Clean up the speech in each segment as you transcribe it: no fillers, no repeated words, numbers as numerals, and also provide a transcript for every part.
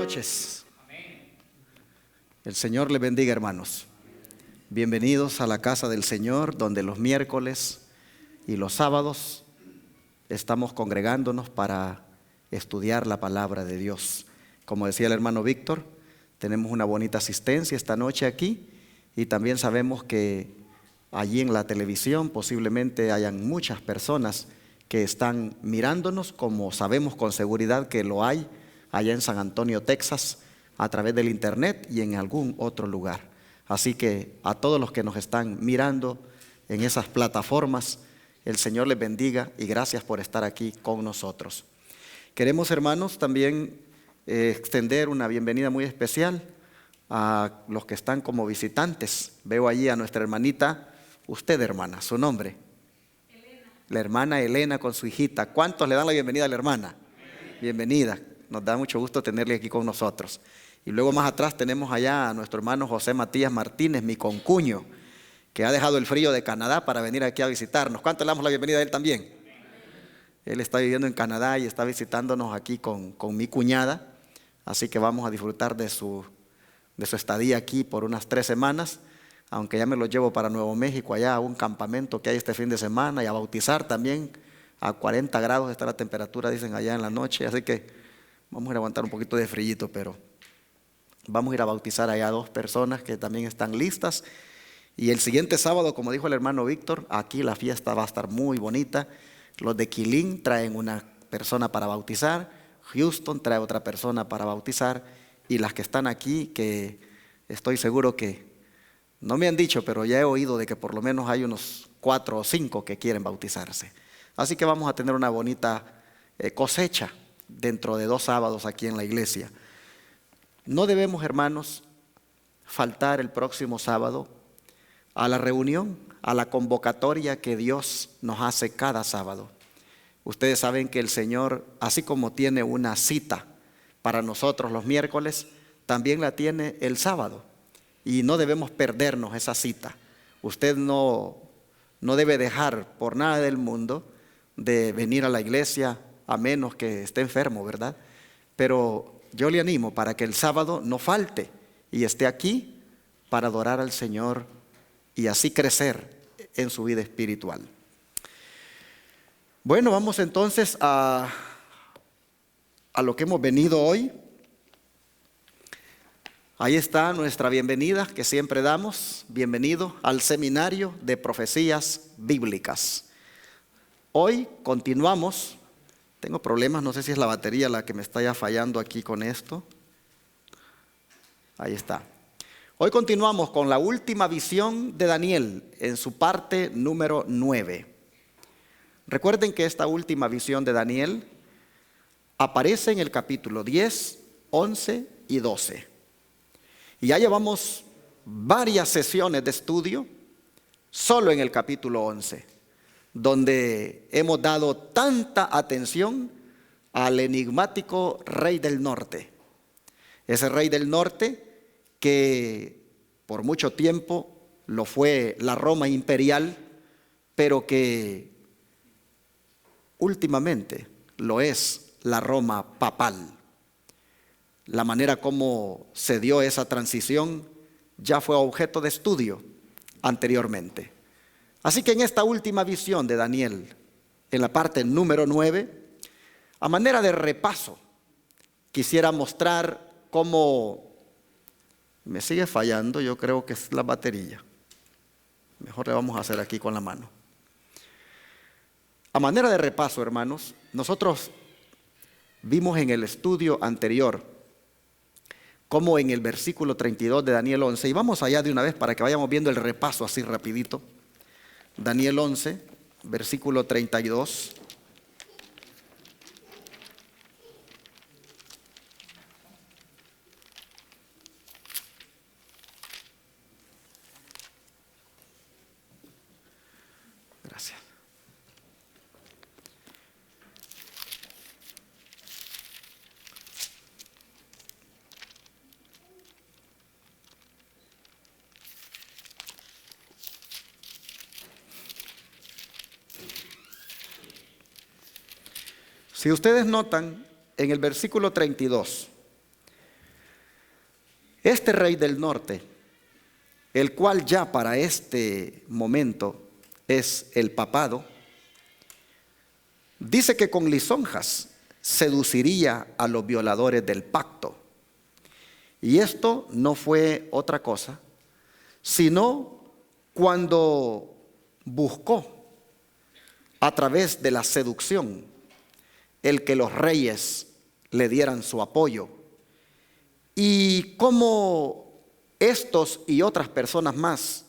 noches. El Señor les bendiga, hermanos. Bienvenidos a la casa del Señor, donde los miércoles y los sábados estamos congregándonos para estudiar la palabra de Dios. Como decía el hermano Víctor, tenemos una bonita asistencia esta noche aquí, y también sabemos que allí en la televisión posiblemente hayan muchas personas que están mirándonos, como sabemos con seguridad que lo hay allá en San Antonio, Texas, a través del internet y en algún otro lugar. Así que a todos los que nos están mirando en esas plataformas, el Señor les bendiga y gracias por estar aquí con nosotros. Queremos, hermanos, también extender una bienvenida muy especial a los que están como visitantes. Veo allí a nuestra hermanita, usted hermana, su nombre. Elena. La hermana Elena con su hijita. ¿Cuántos le dan la bienvenida a la hermana? Bienvenida. Nos da mucho gusto tenerle aquí con nosotros. Y luego más atrás tenemos allá a nuestro hermano José Matías Martínez, mi concuño, que ha dejado el frío de Canadá para venir aquí a visitarnos. ¿Cuántos le damos la bienvenida a él también? Él está viviendo en Canadá y está visitándonos aquí con mi cuñada. Así que vamos a disfrutar de su estadía aquí por unas 3 semanas. Aunque ya me lo llevo para Nuevo México, allá a un campamento que hay este fin de semana, y a bautizar también. A 40 grados está la temperatura, dicen allá en la noche. Así que vamos a ir a aguantar un poquito de frillito, pero vamos a ir a bautizar allá a 2 personas que también están listas. Y el siguiente sábado, como dijo el hermano Víctor, aquí la fiesta va a estar muy bonita. Los de Quilín traen una persona para bautizar, Houston trae otra persona para bautizar, y las que están aquí, que estoy seguro que no me han dicho, pero ya he oído de que por lo menos hay unos 4 o 5 que quieren bautizarse. Así que vamos a tener una bonita cosecha dentro de 2 sábados aquí en la iglesia. No debemos, hermanos, faltar el próximo sábado a la reunión, a la convocatoria que Dios nos hace cada sábado. Ustedes saben que el Señor, así como tiene una cita para nosotros los miércoles, también la tiene el sábado, y no debemos perdernos esa cita. Usted no debe dejar por nada del mundo de venir a la iglesia, a menos que esté enfermo, ¿verdad? Pero yo le animo para que el sábado no falte y esté aquí para adorar al Señor y así crecer en su vida espiritual. Bueno, vamos entonces a lo que hemos venido hoy. Ahí está nuestra bienvenida que siempre damos. Bienvenido al Seminario de Profecías Bíblicas. Hoy continuamos. Tengo problemas, no sé si es la batería la que me está ya fallando aquí con esto. Ahí está. Hoy continuamos con la última visión de Daniel en su parte número 9. Recuerden que esta última visión de Daniel aparece en el capítulo 10, 11 y 12. Y ya llevamos varias sesiones de estudio solo en el capítulo 11, donde hemos dado tanta atención al enigmático rey del norte. Ese rey del norte que por mucho tiempo lo fue la Roma imperial, pero que últimamente lo es la Roma papal. La manera como se dio esa transición ya fue objeto de estudio anteriormente. Así que en esta última visión de Daniel, en la parte número 9, a manera de repaso, quisiera mostrar cómo me sigue fallando, yo creo que es la batería. Mejor le vamos a hacer aquí con la mano. A manera de repaso, hermanos, nosotros vimos en el estudio anterior cómo en el versículo 32 de Daniel 11, y vamos allá de una vez para que vayamos viendo el repaso así rapidito. Daniel 11, versículo 32. Gracias. Si ustedes notan, en el versículo 32, Este rey del norte, el cual ya para este momento es el papado, dice que con lisonjas seduciría a los violadores del pacto. Y esto no fue otra cosa, sino cuando buscó a través de la seducción el que los reyes le dieran su apoyo. Y como estos y otras personas más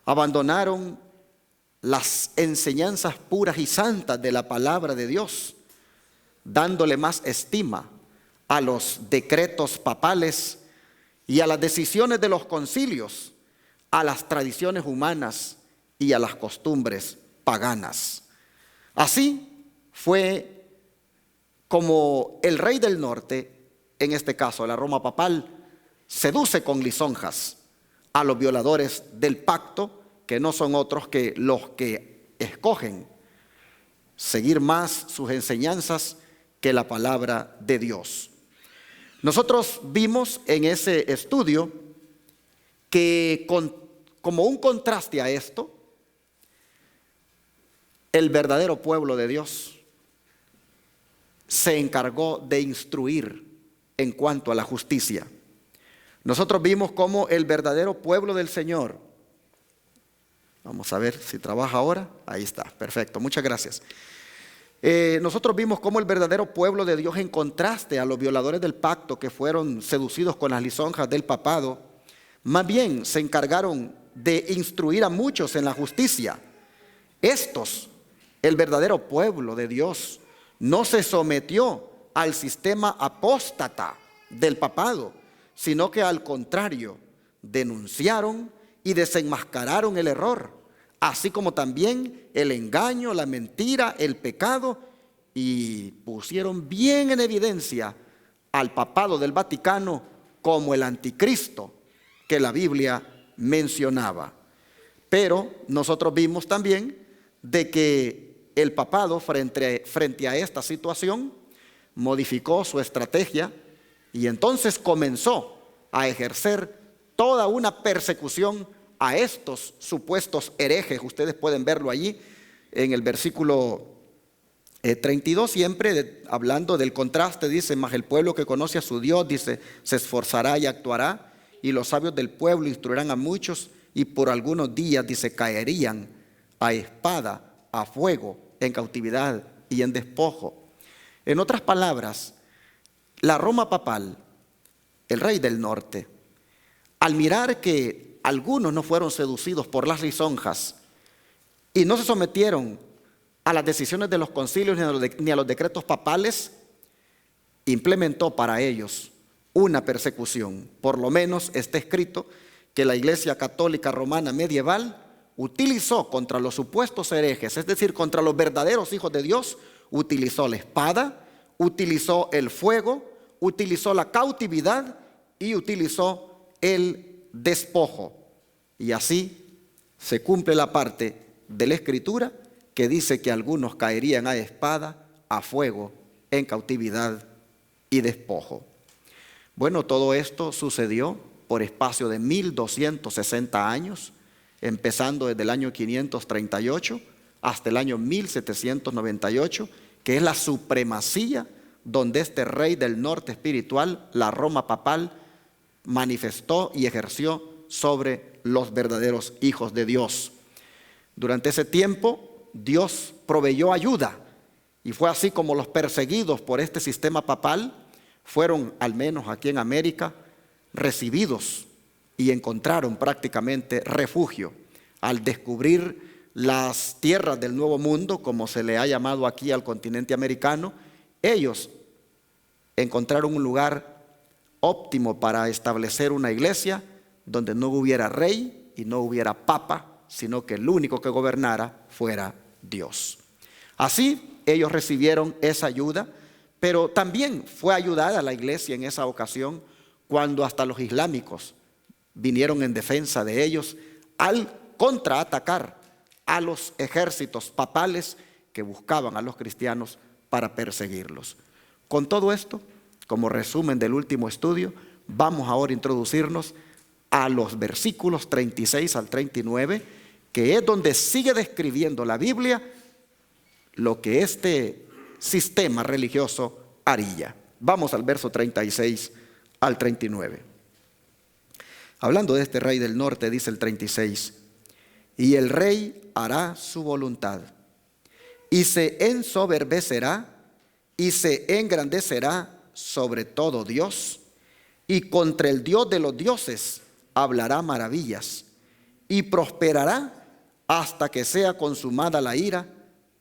abandonaron las enseñanzas puras y santas de la palabra de Dios, dándole más estima a los decretos papales y a las decisiones de los concilios, a las tradiciones humanas y a las costumbres paganas. Así fue como el rey del norte, en este caso la Roma papal, seduce con lisonjas a los violadores del pacto, que no son otros que los que escogen seguir más sus enseñanzas que la palabra de Dios. Nosotros vimos en ese estudio que como un contraste a esto, el verdadero pueblo de Dios se encargó de instruir en cuanto a la justicia. Nosotros vimos cómo el verdadero pueblo del Señor, vamos a ver si trabaja ahora, ahí está, perfecto, muchas gracias. Nosotros vimos cómo el verdadero pueblo de Dios, en contraste a los violadores del pacto que fueron seducidos con las lisonjas del papado, más bien se encargaron de instruir a muchos en la justicia. Estos, el verdadero pueblo de Dios, no se sometió al sistema apóstata del papado, sino que al contrario, denunciaron y desenmascararon el error, así como también el engaño, la mentira, el pecado, y pusieron bien en evidencia al papado del Vaticano como el anticristo que la Biblia mencionaba. Pero nosotros vimos también de que el papado frente a esta situación modificó su estrategia y entonces comenzó a ejercer toda una persecución a estos supuestos herejes. Ustedes pueden verlo allí en el versículo 32, siempre hablando del contraste, dice: mas el pueblo que conoce a su Dios, dice, se esforzará y actuará, y los sabios del pueblo instruirán a muchos, y por algunos días, dice, caerían a espada, a fuego, en cautividad y en despojo. En otras palabras, la Roma papal, el rey del norte, al mirar que algunos no fueron seducidos por las lisonjas y no se sometieron a las decisiones de los concilios ni a los decretos papales, implementó para ellos una persecución. Por lo menos está escrito que la Iglesia Católica Romana medieval utilizó contra los supuestos herejes, es decir, contra los verdaderos hijos de Dios, utilizó la espada, utilizó el fuego, utilizó la cautividad y utilizó el despojo. Y así se cumple la parte de la Escritura que dice que algunos caerían a espada, a fuego, en cautividad y despojo. Bueno, todo esto sucedió por espacio de 1260 años, empezando desde el año 538 hasta el año 1798, que es la supremacía donde este rey del norte espiritual, la Roma papal, manifestó y ejerció sobre los verdaderos hijos de Dios. Durante ese tiempo, Dios proveyó ayuda, y fue así como los perseguidos por este sistema papal fueron, al menos aquí en América, recibidos y encontraron prácticamente refugio al descubrir las tierras del Nuevo Mundo, como se le ha llamado aquí al continente americano. Ellos encontraron un lugar óptimo para establecer una iglesia donde no hubiera rey y no hubiera papa, sino que el único que gobernara fuera Dios. Así ellos recibieron esa ayuda, pero también fue ayudada la iglesia en esa ocasión cuando hasta los islámicos vinieron en defensa de ellos al contraatacar a los ejércitos papales que buscaban a los cristianos para perseguirlos. Con todo esto, como resumen del último estudio, Vamos ahora a introducirnos a los versículos 36 al 39, que es donde sigue describiendo la Biblia lo que este sistema religioso haría. Vamos al verso 36 al 39. Hablando de este rey del norte, dice el 36, y el rey hará su voluntad, y se ensoberbecerá, y se engrandecerá sobre todo Dios, y contra el Dios de los dioses hablará maravillas, y prosperará hasta que sea consumada la ira,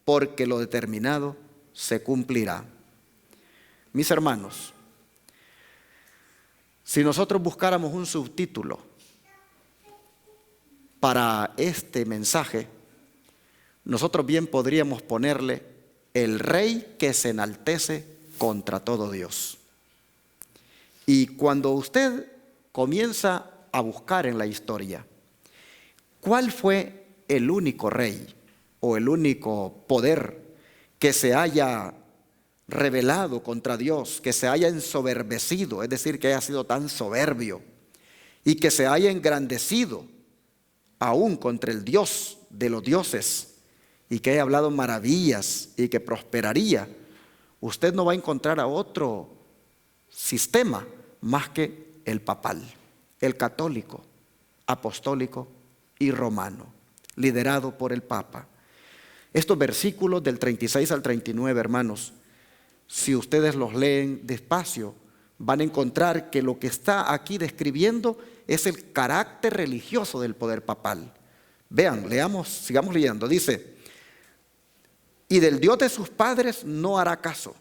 porque lo determinado se cumplirá. Mis hermanos, si nosotros buscáramos un subtítulo para este mensaje, nosotros bien podríamos ponerle el rey que se enaltece contra todo Dios. Y cuando usted comienza a buscar en la historia, ¿cuál fue el único rey o el único poder que se haya rebelado contra Dios, que se haya ensoberbecido, es decir, que haya sido tan soberbio y que se haya engrandecido aún contra el Dios de los dioses y que haya hablado maravillas y que prosperaría? Usted no va a encontrar a otro sistema más que el papal, el católico, apostólico y romano, liderado por el Papa. Estos versículos del 36 al 39, hermanos, si ustedes los leen despacio, van a encontrar que lo que está aquí describiendo es el carácter religioso del poder papal. Vean, leamos, sigamos leyendo. Dice, y del Dios de sus padres no hará caso,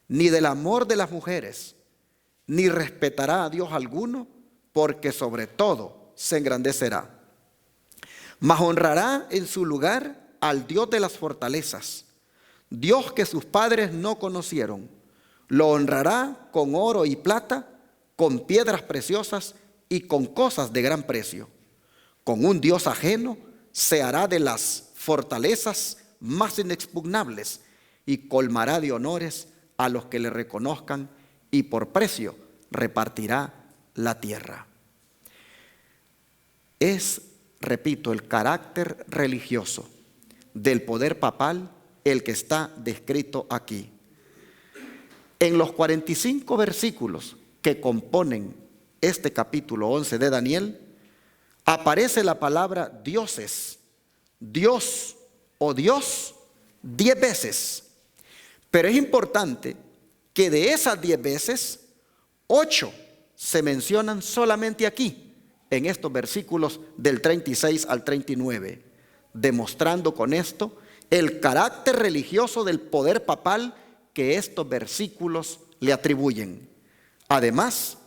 ni del amor de las mujeres, ni respetará a Dios alguno, porque sobre todo se engrandecerá. Mas honrará en su lugar al Dios de las fortalezas, Dios que sus padres no conocieron. Lo honrará con oro y plata, con piedras preciosas y con cosas de gran precio. Con un Dios ajeno se hará de las fortalezas más inexpugnables y colmará de honores a los que le reconozcan, y por precio repartirá la tierra. Es, repito, el carácter religioso del poder papal el que está descrito aquí. En los 45 versículos que componen este capítulo 11 de Daniel, aparece la palabra dioses, Dios o Dios 10 veces. Pero es importante que de esas 10 veces, 8 se mencionan solamente aquí, en estos versículos del 36 al 39, demostrando con esto el carácter religioso del poder papal que estos versículos le atribuyen. Además,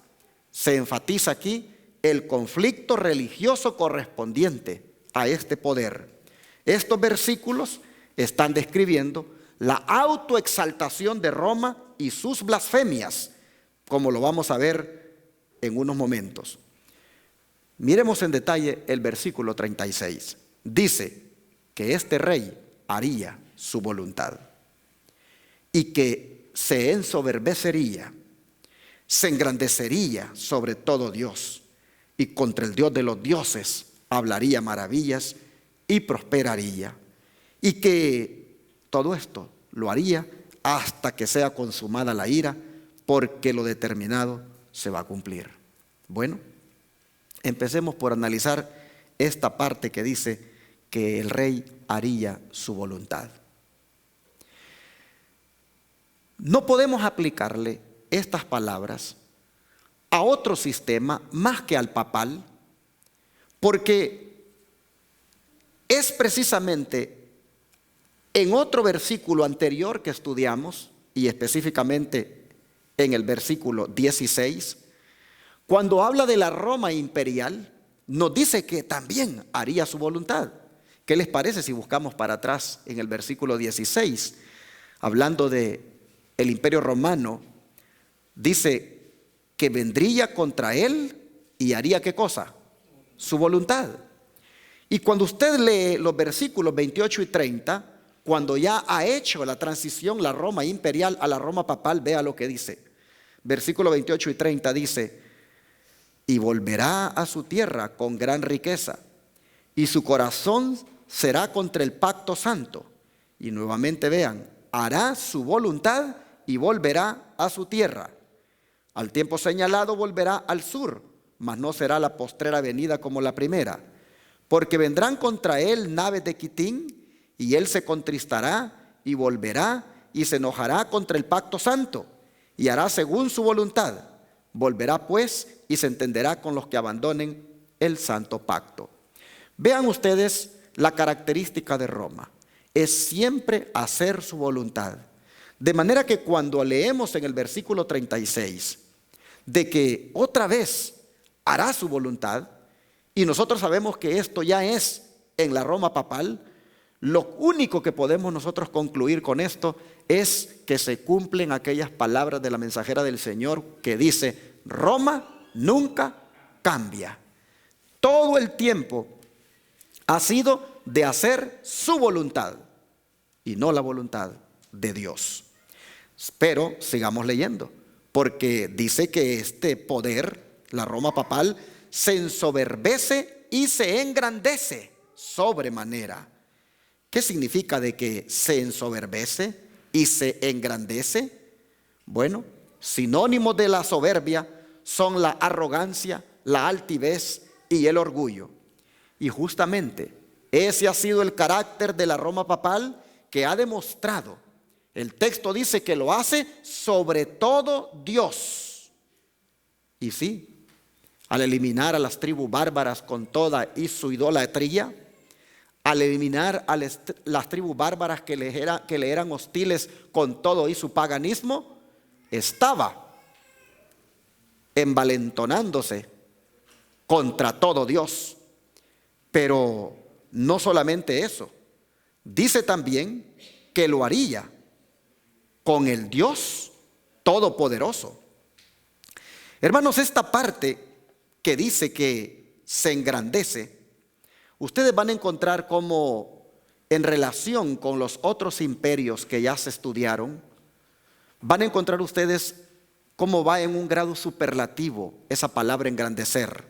se enfatiza aquí el conflicto religioso correspondiente a este poder. Estos versículos están describiendo la autoexaltación de Roma y sus blasfemias, como lo vamos a ver en unos momentos. Miremos en detalle el versículo 36. Dice que este rey haría su voluntad y que se ensoberbecería, se engrandecería sobre todo Dios, y contra el Dios de los dioses hablaría maravillas y prosperaría, y que todo esto lo haría hasta que sea consumada la ira, porque lo determinado se va a cumplir. Bueno, empecemos por analizar esta parte que dice que el rey haría su voluntad. No podemos aplicarle estas palabras a otro sistema más que al papal, porque es precisamente en otro versículo anterior que estudiamos, y específicamente en el versículo 16, cuando habla de la Roma imperial, nos dice que también haría su voluntad. ¿Qué les parece si buscamos para atrás en el versículo 16? Hablando de el imperio romano, dice que vendría contra él y haría ¿qué cosa? Su voluntad. Y cuando usted lee los versículos 28 y 30, cuando ya ha hecho la transición la Roma imperial a la Roma papal, vea lo que dice. Versículo 28 y 30 dice: y volverá a su tierra con gran riqueza, y su corazón será contra el pacto santo. Y nuevamente vean, hará su voluntad y volverá a su tierra. Al tiempo señalado volverá al sur, mas no será la postrera venida como la primera, porque vendrán contra él naves de Quitín, y él se contristará y volverá y se enojará contra el pacto santo, y hará según su voluntad. Volverá pues y se entenderá con los que abandonen el santo pacto. Vean ustedes la característica de Roma. Es siempre hacer su voluntad. De manera que cuando leemos en el versículo 36 de que otra vez hará su voluntad, y nosotros sabemos que esto ya es en la Roma papal, lo único que podemos nosotros concluir con esto es que se cumplen aquellas palabras de la mensajera del Señor que dice: Roma nunca cambia. Todo el tiempo ha sido de hacer su voluntad y no la voluntad de Dios. Pero sigamos leyendo, porque dice que este poder, la Roma papal, se ensoberbece y se engrandece sobremanera. ¿Qué significa de que se ensoberbece y se engrandece? Bueno, sinónimos de la soberbia son la arrogancia, la altivez y el orgullo. Y justamente ese ha sido el carácter de la Roma papal, que ha demostrado, el texto dice que lo hace sobre todo Dios. Y sí, al eliminar a las tribus bárbaras con toda y su idolatría, al eliminar a las tribus bárbaras que le eran hostiles con todo y su paganismo, estaba envalentonándose contra todo Dios. Pero no solamente eso, dice también que lo haría con el Dios Todopoderoso. Hermanos, esta parte que dice que se engrandece, ustedes van a encontrar cómo en relación con los otros imperios que ya se estudiaron, van a encontrar ustedes cómo va en un grado superlativo esa palabra engrandecer.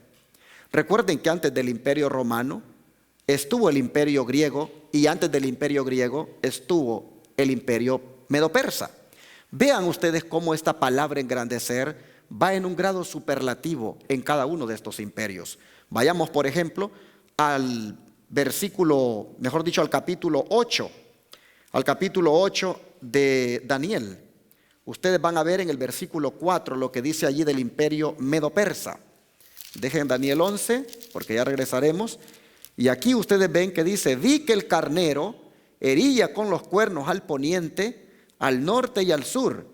Recuerden que antes del imperio romano estuvo el imperio griego, y antes del imperio griego estuvo el imperio medo-persa. Vean ustedes cómo esta palabra engrandecer va en un grado superlativo en cada uno de estos imperios. Vayamos, por ejemplo, al versículo, mejor dicho, al capítulo 8 de Daniel. Ustedes van a ver en el versículo 4 lo que dice allí del imperio medo-persa. Dejen Daniel 11, porque ya regresaremos. Y aquí ustedes ven que dice: vi que el carnero hería con los cuernos al poniente, al norte y al sur,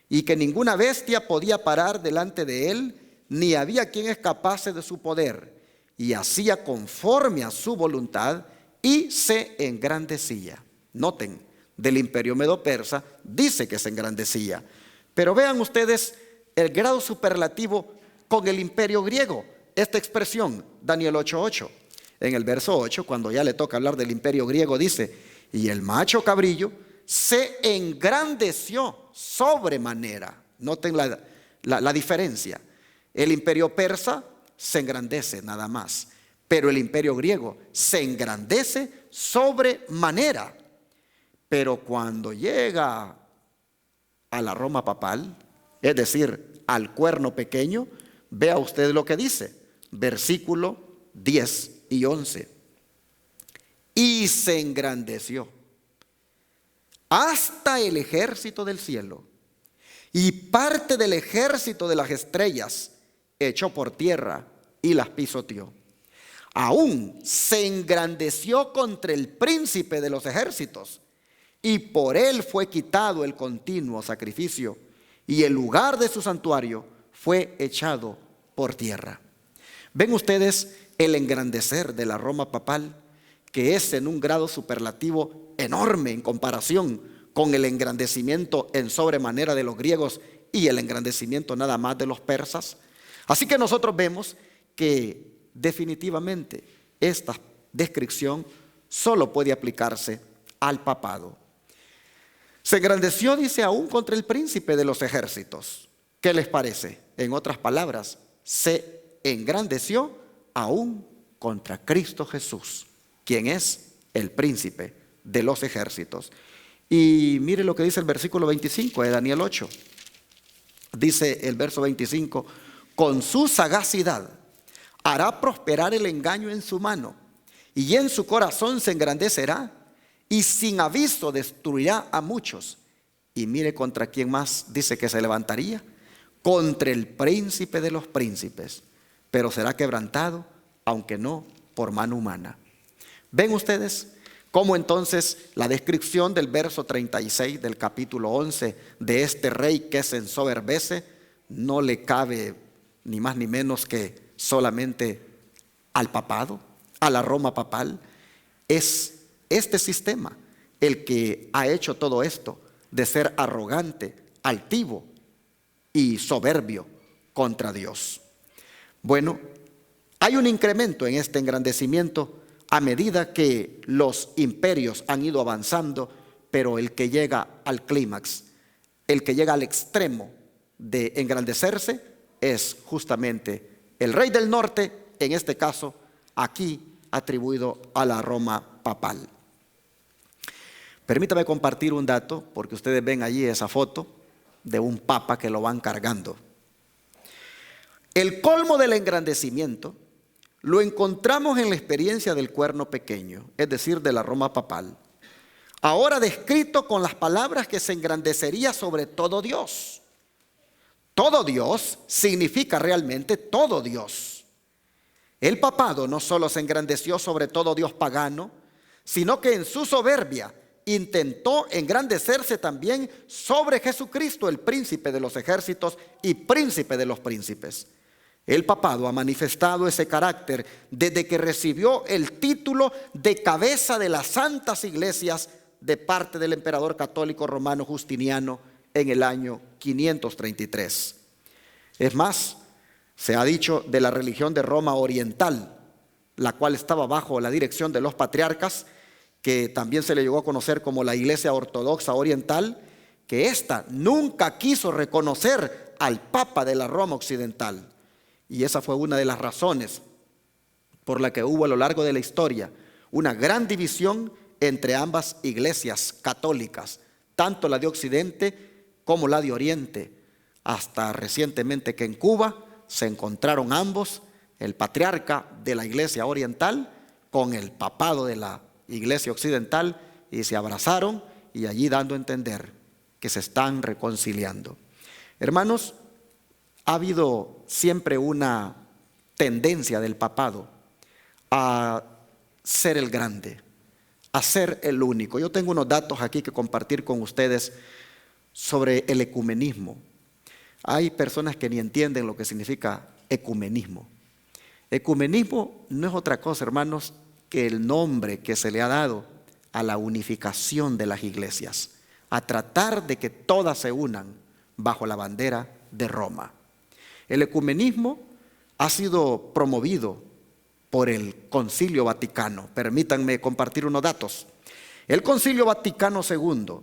y que ninguna bestia podía parar delante de él, ni había quien escapase de su poder, y hacía conforme a su voluntad y se engrandecía. Noten, del imperio medo-persa dice que se engrandecía. Pero vean ustedes el grado superlativo con el imperio griego. Esta expresión, Daniel 8:8. En el verso 8, cuando ya le toca hablar del imperio griego, dice: y el macho cabrillo se engrandeció sobremanera. Noten la diferencia. El imperio persa se engrandece nada más, pero el imperio griego se engrandece sobremanera. Pero cuando llega a la Roma papal, es decir, al cuerno pequeño, vea usted lo que dice, versículo 10 y 11. Y se engrandeció hasta el ejército del cielo, y parte del ejército de las estrellas echó por tierra y las pisoteó. Aún se engrandeció contra el príncipe de los ejércitos, y por él fue quitado el continuo sacrificio, y el lugar de su santuario fue echado por tierra. Ven ustedes el engrandecer de la Roma papal, que es en un grado superlativo enorme en comparación con el engrandecimiento en sobremanera de los griegos y el engrandecimiento nada más de los persas. Así que nosotros vemos que definitivamente esta descripción solo puede aplicarse al papado. Se engrandeció, dice, aún contra el príncipe de los ejércitos. ¿Qué les parece? En otras palabras, se engrandeció aún contra Cristo Jesús, quien es el príncipe de los ejércitos. Y mire lo que dice el versículo 25 de Daniel 8. Dice el verso 25: con su sagacidad hará prosperar el engaño en su mano, y en su corazón se engrandecerá, y sin aviso destruirá a muchos. Y mire contra quién más dice que se levantaría: contra el príncipe de los príncipes, pero será quebrantado, aunque no por mano humana. ¿Ven ustedes cómo entonces la descripción del verso 36 del capítulo 11 de este rey que se ensoberbece no le cabe ni más ni menos que solamente al papado, a la Roma papal? Es este sistema el que ha hecho todo esto de ser arrogante, altivo y soberbio contra Dios. Bueno, hay un incremento en este engrandecimiento a medida que los imperios han ido avanzando, pero el que llega al clímax, el que llega al extremo de engrandecerse, es justamente el rey del norte, en este caso aquí atribuido a la Roma papal. Permítame compartir un dato, porque ustedes ven allí esa foto de un papa que lo van cargando. El colmo del engrandecimiento lo encontramos en la experiencia del cuerno pequeño, es decir, de la Roma papal, ahora descrito con las palabras que se engrandecería sobre todo Dios. Todo Dios significa realmente todo Dios. El papado no solo se engrandeció sobre todo Dios pagano, sino que en su soberbia intentó engrandecerse también sobre Jesucristo, el príncipe de los ejércitos y príncipe de los príncipes. El papado ha manifestado ese carácter desde que recibió el título de cabeza de las santas iglesias de parte del emperador católico romano Justiniano en el año 533. Es más, se ha dicho de la religión de Roma oriental, la cual estaba bajo la dirección de los patriarcas, que también se le llegó a conocer como la Iglesia Ortodoxa Oriental, que ésta nunca quiso reconocer al Papa de la Roma Occidental. Y esa fue una de las razones por la que hubo a lo largo de la historia una gran división entre ambas iglesias católicas, tanto la de Occidente como la de Oriente, hasta recientemente que en Cuba se encontraron ambos, el patriarca de la Iglesia Oriental con el papado de la Iglesia Occidental, y se abrazaron, y allí dando a entender que se están reconciliando. Hermanos, ha habido siempre una tendencia del papado a ser el grande, a ser el único. Yo tengo unos datos aquí que compartir con ustedes sobre el ecumenismo. Hay personas que ni entienden lo que significa ecumenismo. Ecumenismo no es otra cosa, hermanos, que el nombre que se le ha dado a la unificación de las iglesias, a tratar de que todas se unan bajo la bandera de Roma. El ecumenismo ha sido promovido por el Concilio Vaticano. Permítanme compartir unos datos. El Concilio Vaticano II,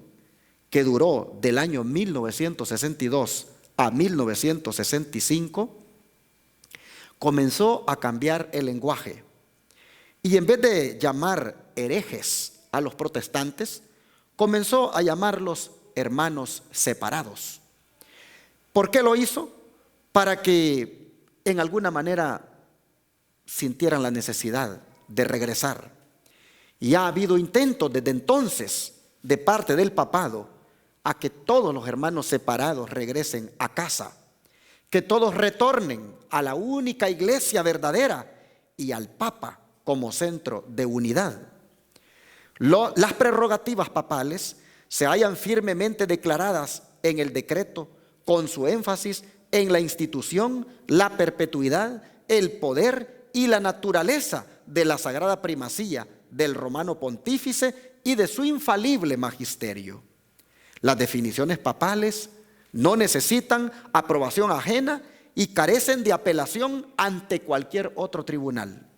que duró del año 1962 a 1965, comenzó a cambiar el lenguaje. Y en vez de llamar herejes a los protestantes, comenzó a llamarlos hermanos separados. ¿Por qué lo hizo? Para que en alguna manera sintieran la necesidad de regresar. Y ha habido intentos desde entonces de parte del papado a que todos los hermanos separados regresen a casa, que todos retornen a la única iglesia verdadera y al Papa como centro de unidad. Las prerrogativas papales se hallan firmemente declaradas en el decreto, con su énfasis en la institución, la perpetuidad, el poder y la naturaleza de la sagrada primacía del romano pontífice y de su infalible magisterio. Las definiciones papales no necesitan aprobación ajena y carecen de apelación ante cualquier otro tribunal.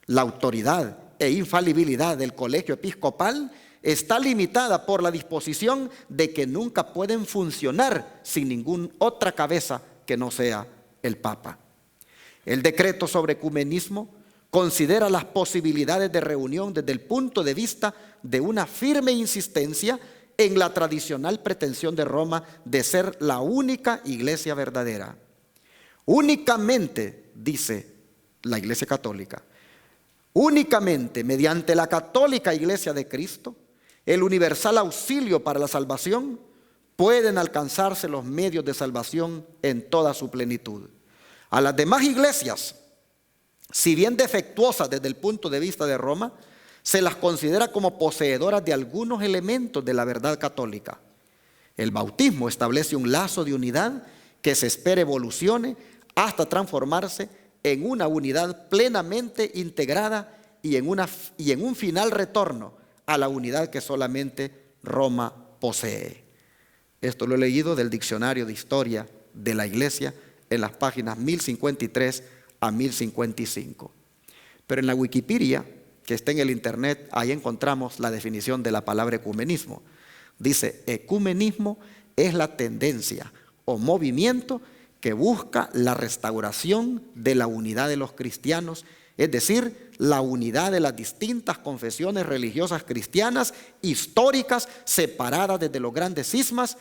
La autoridad e infalibilidad del colegio episcopal está limitada por la disposición de que nunca pueden funcionar sin ninguna otra cabeza que no sea el Papa. El decreto sobre ecumenismo considera las posibilidades de reunión desde el punto de vista de una firme insistencia en la tradicional pretensión de Roma de ser la única iglesia verdadera. Únicamente, dice la Iglesia Católica, únicamente mediante la católica Iglesia de Cristo, el universal auxilio para la salvación, pueden alcanzarse los medios de salvación en toda su plenitud. A las demás iglesias, si bien defectuosas desde el punto de vista de Roma, se las considera como poseedoras de algunos elementos de la verdad católica. El bautismo establece un lazo de unidad que se espera evolucione hasta transformarse en una unidad plenamente integrada y en un final retorno a la unidad que solamente Roma posee. Esto lo he leído del Diccionario de Historia de la Iglesia en las páginas 1053 a 1055. Pero en la Wikipedia, que está en el internet, ahí encontramos la definición de la palabra ecumenismo. Dice: ecumenismo es la tendencia o movimiento que busca la restauración de la unidad de los cristianos, es decir, la unidad de las distintas confesiones religiosas cristianas históricas separadas desde los grandes cismas.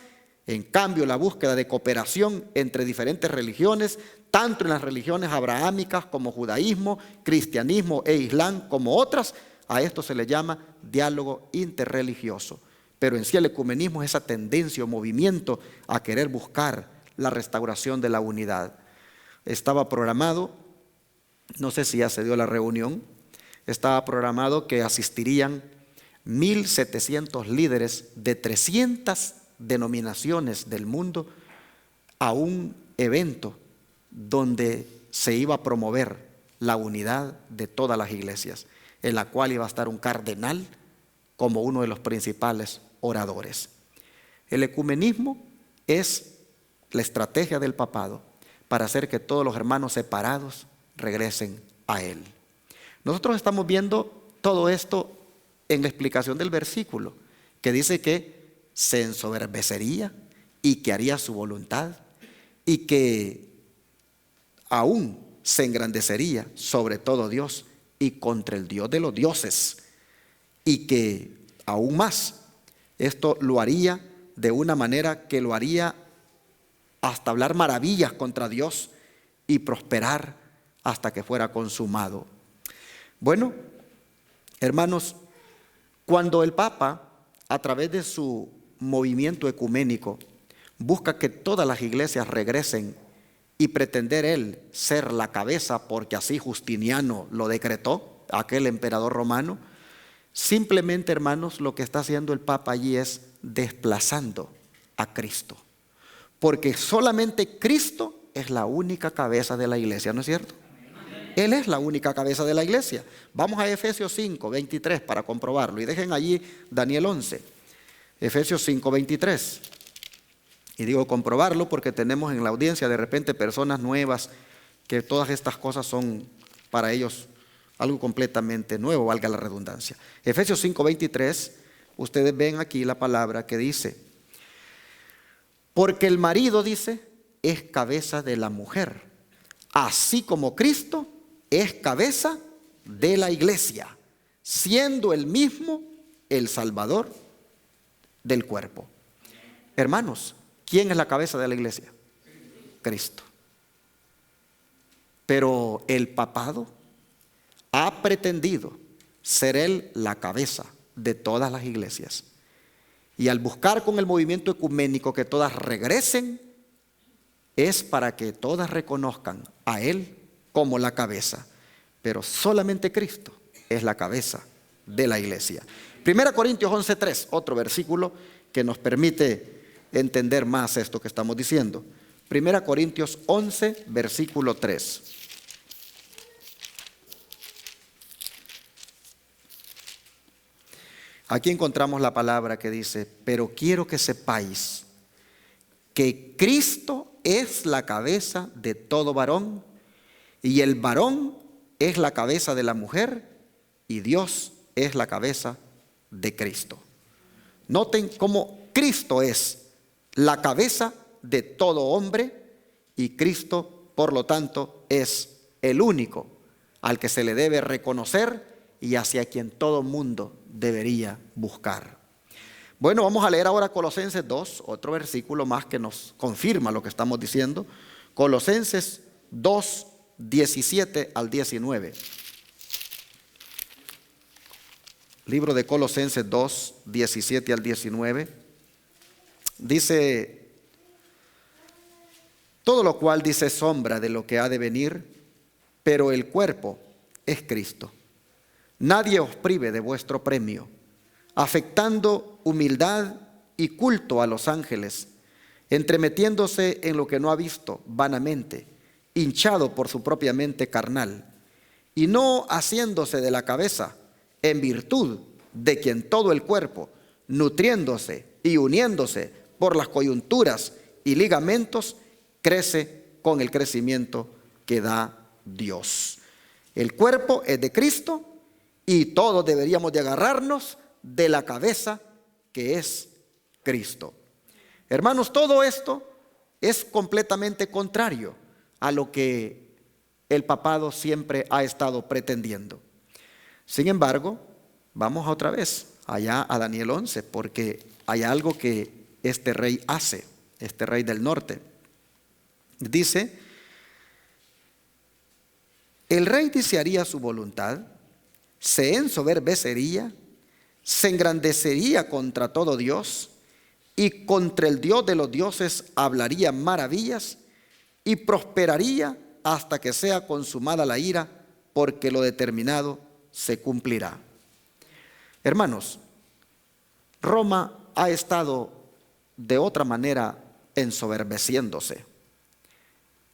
En cambio, la búsqueda de cooperación entre diferentes religiones, tanto en las religiones abrahámicas como judaísmo, cristianismo e islam como otras, a esto se le llama diálogo interreligioso. Pero en sí el ecumenismo es esa tendencia o movimiento a querer buscar la restauración de la unidad. Estaba programado, no sé si ya se dio la reunión, estaba programado que asistirían 1.700 líderes de 300 denominaciones del mundo a un evento donde se iba a promover la unidad de todas las iglesias, en la cual iba a estar un cardenal como uno de los principales oradores. El ecumenismo es la estrategia del papado para hacer que todos los hermanos separados regresen a él. Nosotros estamos viendo todo esto en la explicación del versículo, que dice que se ensoberbecería y que haría su voluntad y que aún se engrandecería sobre todo Dios y contra el Dios de los dioses, y que aún más esto lo haría de una manera que lo haría hasta hablar maravillas contra Dios y prosperar hasta que fuera consumado. Bueno, hermanos, cuando el Papa, a través de su movimiento ecuménico, busca que todas las iglesias regresen y pretender él ser la cabeza, porque así Justiniano lo decretó, aquel emperador romano, simplemente, hermanos, lo que está haciendo el Papa allí es desplazando a Cristo, porque solamente Cristo es la única cabeza de la iglesia, ¿no es cierto? Él es la única cabeza de la iglesia. Vamos a Efesios 5, 23 para comprobarlo, y dejen allí Daniel 11, Efesios 5, 23. Y digo comprobarlo porque tenemos en la audiencia de repente personas nuevas que todas estas cosas son para ellos algo completamente nuevo, valga la redundancia. Efesios 5, 23, ustedes ven aquí la palabra que dice: porque el marido, dice, es cabeza de la mujer, así como Cristo es cabeza de la iglesia, siendo él mismo el Salvador del cuerpo. Hermanos, ¿quién es la cabeza de la iglesia? Cristo. Pero el papado ha pretendido ser él la cabeza de todas las iglesias. Y al buscar con el movimiento ecuménico que todas regresen, es para que todas reconozcan a él como la cabeza. Pero solamente Cristo es la cabeza de la iglesia. 1 Corintios 11:3, otro versículo que nos permite entender más esto que estamos diciendo. 1 Corintios 11, versículo 3. Aquí encontramos la palabra que dice: pero quiero que sepáis que Cristo es la cabeza de todo varón, y el varón es la cabeza de la mujer, y Dios es la cabeza de Cristo. Noten cómo Cristo es la cabeza de todo hombre, y Cristo, por lo tanto, es el único al que se le debe reconocer y hacia quien todo mundo debería buscar. Bueno, vamos a leer ahora Colosenses 2, otro versículo más que nos confirma lo que estamos diciendo. Colosenses 2, 17 al 19. Libro de Colosenses 2, 17 al 19. Dice: todo lo cual dice sombra de lo que ha de venir, pero el cuerpo es Cristo. Nadie os prive de vuestro premio, afectando humildad y culto a los ángeles, entremetiéndose en lo que no ha visto vanamente, hinchado por su propia mente carnal, y no haciéndose de la cabeza, en virtud de quien todo el cuerpo, nutriéndose y uniéndose por las coyunturas y ligamentos, crece con el crecimiento que da Dios. El cuerpo es de Cristo y todos deberíamos de agarrarnos de la cabeza que es Cristo. Hermanos, todo esto es completamente contrario a lo que el papado siempre ha estado pretendiendo. Sin embargo, vamos otra vez allá a Daniel 11, porque hay algo que este rey hace, este rey del norte. Dice: el rey desearía su voluntad, se ensoberbecería, se engrandecería contra todo Dios y contra el Dios de los dioses hablaría maravillas y prosperaría hasta que sea consumada la ira, porque lo determinado se cumplirá. Hermanos, Roma ha estado de otra manera ensoberbeciéndose,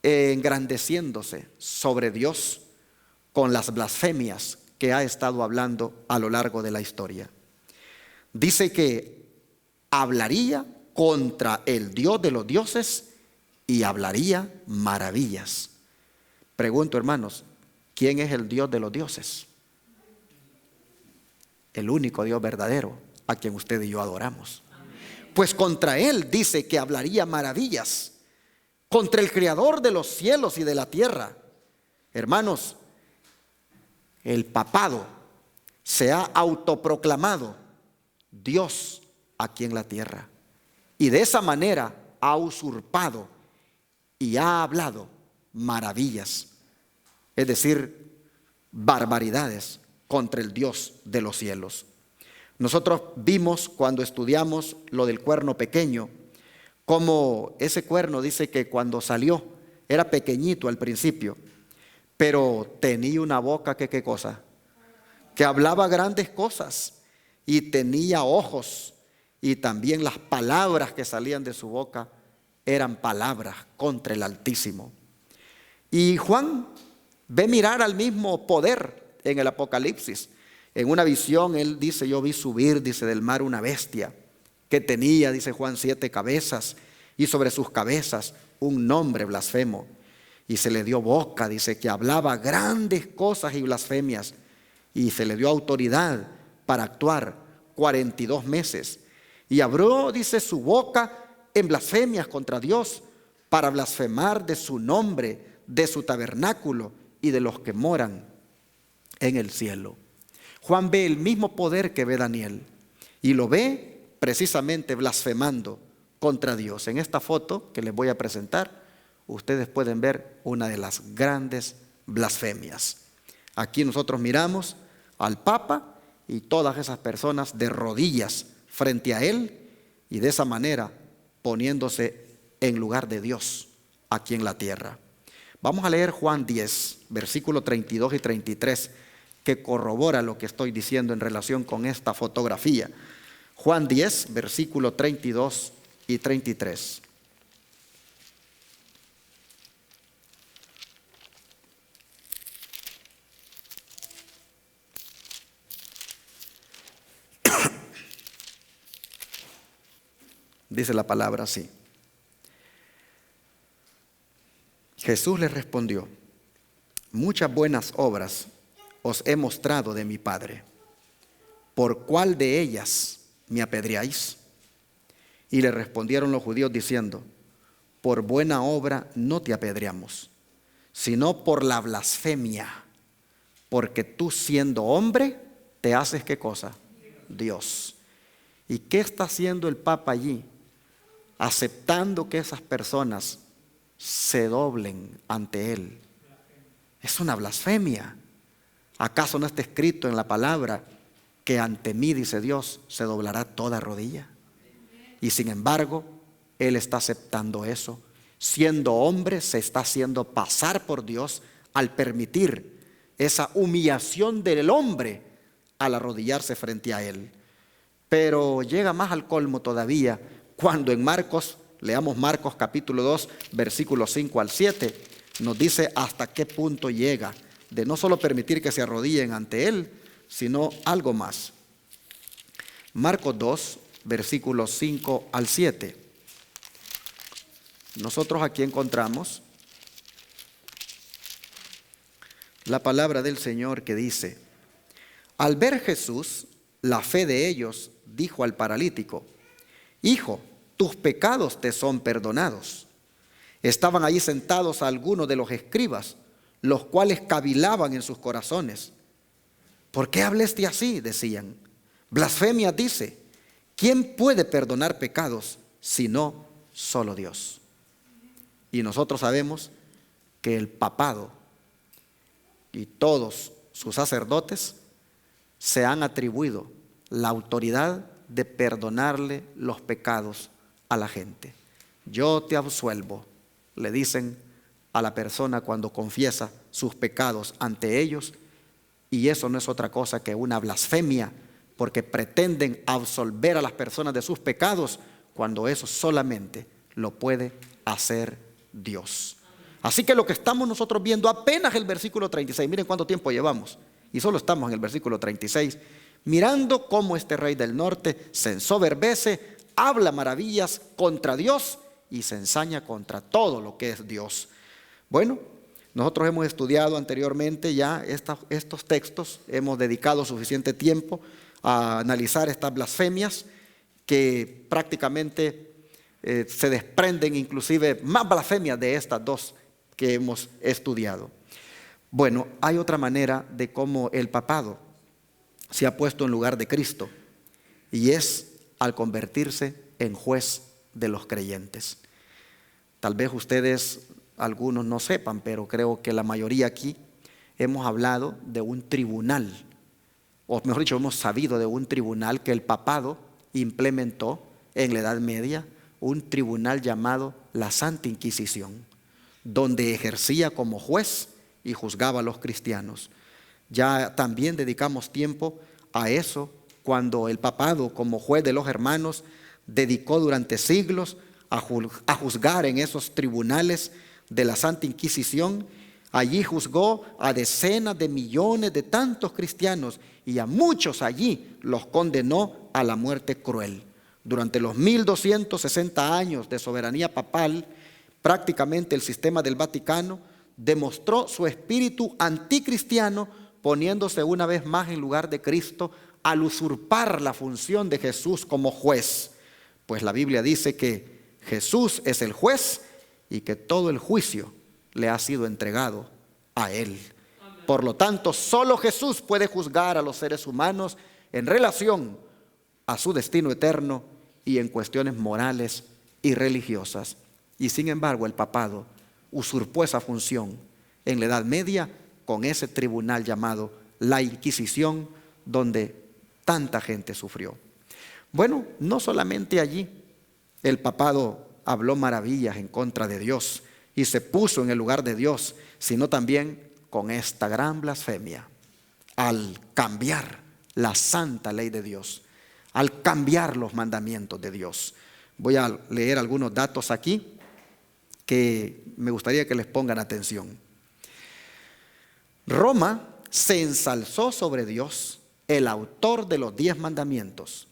engrandeciéndose sobre Dios con las blasfemias que ha estado hablando a lo largo de la historia. Dice que hablaría contra el Dios de los dioses y hablaría maravillas. Pregunto, hermanos, ¿quién es el Dios de los dioses? El único Dios verdadero, a quien usted y yo adoramos. Pues contra él dice que hablaría maravillas, contra el Creador de los cielos y de la tierra. Hermanos, el papado se ha autoproclamado Dios aquí en la tierra, y de esa manera ha usurpado y ha hablado maravillas, es decir, barbaridades contra el Dios de los cielos. Nosotros vimos cuando estudiamos lo del cuerno pequeño, como ese cuerno dice que cuando salió era pequeñito al principio, pero tenía una boca que qué cosa, que hablaba grandes cosas, y tenía ojos, y también las palabras que salían de su boca eran palabras contra el Altísimo. Y Juan ve mirar al mismo poder en el Apocalipsis. En una visión él dice: yo vi subir, dice, del mar una bestia que tenía, dice Juan, 7 cabezas, y sobre sus cabezas un nombre blasfemo, y se le dio boca, dice, que hablaba grandes cosas y blasfemias, y se le dio autoridad para actuar 42 meses, y abrió, dice, su boca en blasfemias contra Dios, para blasfemar de su nombre, de su tabernáculo y de los que moran en el cielo. Juan ve el mismo poder que ve Daniel, y lo ve precisamente blasfemando contra Dios. En esta foto que les voy a presentar, ustedes pueden ver una de las grandes blasfemias. Aquí nosotros miramos al Papa y todas esas personas de rodillas frente a él, y de esa manera poniéndose en lugar de Dios aquí en la tierra. Vamos a leer Juan 10, versículos 32 y 33, que corrobora lo que estoy diciendo en relación con esta fotografía. Juan 10, versículos 32 y 33. Dice la palabra así: Jesús les respondió: muchas buenas obras os he mostrado de mi Padre. ¿Por cuál de ellas me apedreáis? Y le respondieron los judíos diciendo: por buena obra no te apedreamos, sino por la blasfemia, porque tú siendo hombre te haces ¿qué cosa? Dios. ¿Y qué está haciendo el Papa allí? Aceptando que esas personas se doblen ante Él. Es una blasfemia. ¿Acaso no está escrito en la palabra que ante mí, dice Dios, se doblará toda rodilla? Y sin embargo, Él está aceptando eso. Siendo hombre, se está haciendo pasar por Dios al permitir esa humillación del hombre al arrodillarse frente a Él. Pero llega más al colmo todavía cuando en Marcos, leamos Marcos capítulo 2, versículos 5 al 7, nos dice hasta qué punto llega de no solo permitir que se arrodillen ante Él, sino algo más. Marcos 2, versículos 5 al 7. Nosotros aquí encontramos la palabra del Señor que dice: al ver Jesús la fe de ellos, dijo al paralítico: hijo, tus pecados te son perdonados. Estaban allí sentados algunos de los escribas, los cuales cavilaban en sus corazones. ¿Por qué hablaste así?, decían. Blasfemia dice. ¿Quién puede perdonar pecados sino solo Dios? Y nosotros sabemos que el papado y todos sus sacerdotes se han atribuido la autoridad de perdonarle los pecados a la gente. Yo te absuelvo, le dicen a la persona cuando confiesa sus pecados ante ellos, y eso no es otra cosa que una blasfemia, porque pretenden absolver a las personas de sus pecados cuando eso solamente lo puede hacer Dios. Así que lo que estamos nosotros viendo, apenas el versículo 36, miren cuánto tiempo llevamos, y solo estamos en el versículo 36, mirando cómo este rey del norte se ensoberbece, habla maravillas contra Dios y se ensaña contra todo lo que es Dios. Bueno, nosotros hemos estudiado anteriormente ya estos textos, hemos dedicado suficiente tiempo a analizar estas blasfemias que prácticamente se desprenden inclusive más blasfemias de estas dos que hemos estudiado. Bueno, hay otra manera de cómo el papado se ha puesto en lugar de Cristo, y es al convertirse en juez de los creyentes. Tal vez ustedes, algunos no sepan, pero creo que la mayoría aquí hemos hablado de un tribunal, o mejor dicho, hemos sabido de un tribunal que el papado implementó en la Edad Media, un tribunal llamado la Santa Inquisición, donde ejercía como juez y juzgaba a los cristianos. Ya también dedicamos tiempo a eso cuando el papado, como juez de los hermanos, dedicó durante siglos a juzgar en esos tribunales de la Santa Inquisición. Allí juzgó a decenas de millones de tantos cristianos y a muchos allí los condenó a la muerte cruel. Durante los 1260 años de soberanía papal, prácticamente el sistema del Vaticano demostró su espíritu anticristiano, poniéndose una vez más en lugar de Cristo al usurpar la función de Jesús como juez. Pues la Biblia dice que Jesús es el juez y que todo el juicio le ha sido entregado a Él. Por lo tanto, solo Jesús puede juzgar a los seres humanos en relación a su destino eterno y en cuestiones morales y religiosas. Y sin embargo, el papado usurpó esa función en la Edad Media con ese tribunal llamado la Inquisición, donde tanta gente sufrió. Bueno, no solamente allí el papado habló maravillas en contra de Dios y se puso en el lugar de Dios, sino también con esta gran blasfemia, al cambiar la santa ley de Dios, al cambiar los mandamientos de Dios. Voy a leer algunos datos aquí que me gustaría que les pongan atención. Roma se ensalzó sobre Dios, el autor de los 10 mandamientos,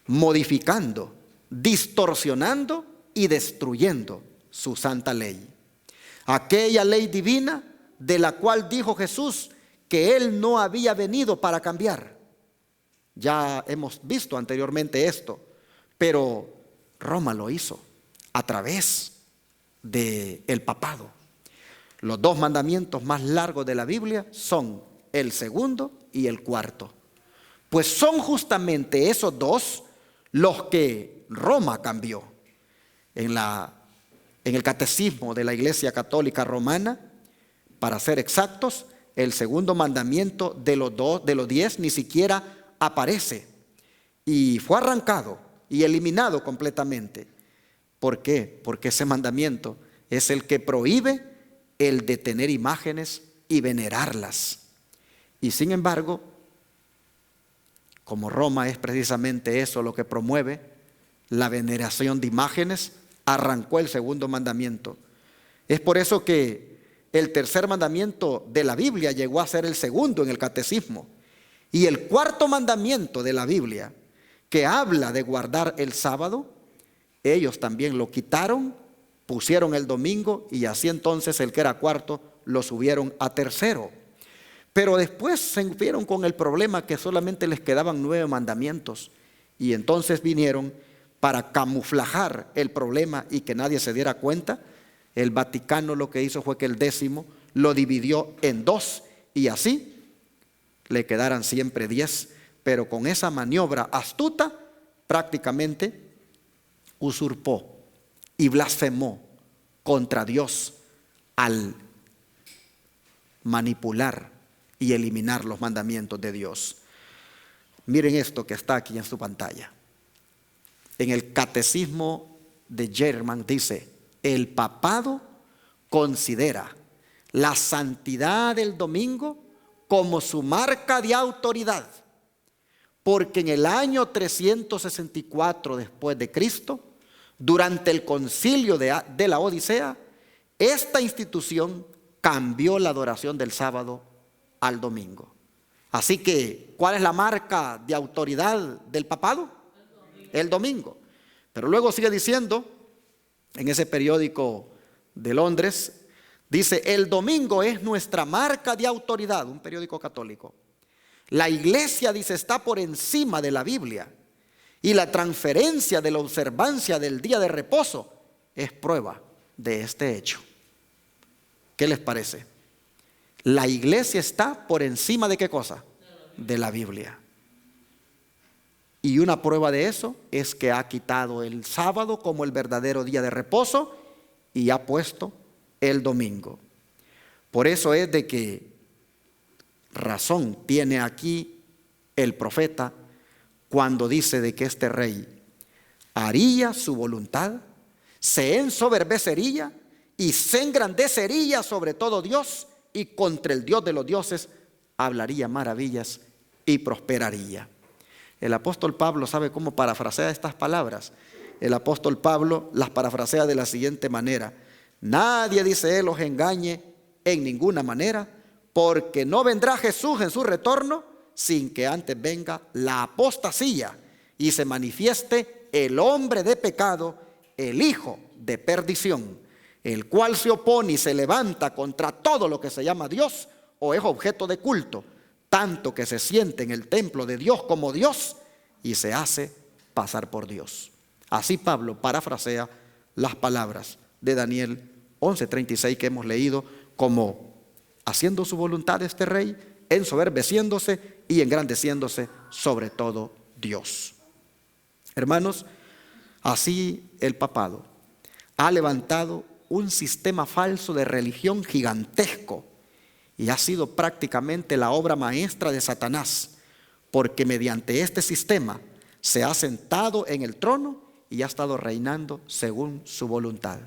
modificando, distorsionando y destruyendo su santa ley. Aquella ley divina de la cual dijo Jesús que Él no había venido para cambiar. Ya hemos visto anteriormente esto, pero Roma lo hizo a través del papado. Los dos mandamientos más largos de la Biblia son el segundo y el cuarto. Pues son justamente esos dos los que Roma cambió. En el catecismo de la Iglesia Católica Romana, para ser exactos, el segundo mandamiento de los 10 ni siquiera aparece y fue arrancado y eliminado completamente. ¿Por qué? Porque ese mandamiento es el que prohíbe el de tener imágenes y venerarlas. Y sin embargo, como Roma es precisamente eso lo que promueve, la veneración de imágenes, arrancó el segundo mandamiento. Es por eso que el tercer mandamiento de la Biblia llegó a ser el segundo en el catecismo. Y el cuarto mandamiento de la Biblia, que habla de guardar el sábado, ellos también lo quitaron, pusieron el domingo y así entonces el que era cuarto lo subieron a tercero. Pero después se vieron con el problema que solamente les quedaban 9 mandamientos y entonces vinieron para camuflajar el problema y que nadie se diera cuenta. El Vaticano lo que hizo fue que el 10º lo dividió en 2 y así le quedaran siempre 10, pero con esa maniobra astuta prácticamente usurpó y blasfemó contra Dios al manipular y eliminar los mandamientos de Dios. Miren esto que está aquí en su pantalla. En el catecismo de German dice: el papado considera la santidad del domingo como su marca de autoridad, porque en el año 364 después de Cristo, durante el concilio de la Odisea, esta institución cambió la adoración del sábado al domingo. Así que, ¿cuál es la marca de autoridad del papado? El domingo. Pero luego sigue diciendo, en ese periódico de Londres, dice: el domingo es nuestra marca de autoridad, un periódico católico. La iglesia, dice, está por encima de la Biblia y la transferencia de la observancia del día de reposo es prueba de este hecho. ¿Qué les parece? La iglesia está por encima de ¿qué cosa? De la Biblia. Y una prueba de eso es que ha quitado el sábado como el verdadero día de reposo y ha puesto el domingo. Por eso es de que razón tiene aquí el profeta cuando dice de que este rey haría su voluntad, se ensoberbecería y se engrandecería sobre todo Dios, y contra el Dios de los dioses hablaría maravillas y prosperaría. El apóstol Pablo sabe cómo parafrasea estas palabras. El apóstol Pablo las parafrasea de la siguiente manera: nadie, dice él, os engañe en ninguna manera, porque no vendrá Jesús en su retorno sin que antes venga la apostasía y se manifieste el hombre de pecado, el hijo de perdición, el cual se opone y se levanta contra todo lo que se llama Dios o es objeto de culto, tanto que se siente en el templo de Dios como Dios y se hace pasar por Dios. Así Pablo parafrasea las palabras de Daniel 11:36 que hemos leído, como haciendo su voluntad este rey, ensoberbeciéndose y engrandeciéndose sobre todo Dios. Hermanos, así el papado ha levantado un sistema falso de religión gigantesco y ha sido prácticamente la obra maestra de Satanás, porque mediante este sistema se ha sentado en el trono y ha estado reinando según su voluntad.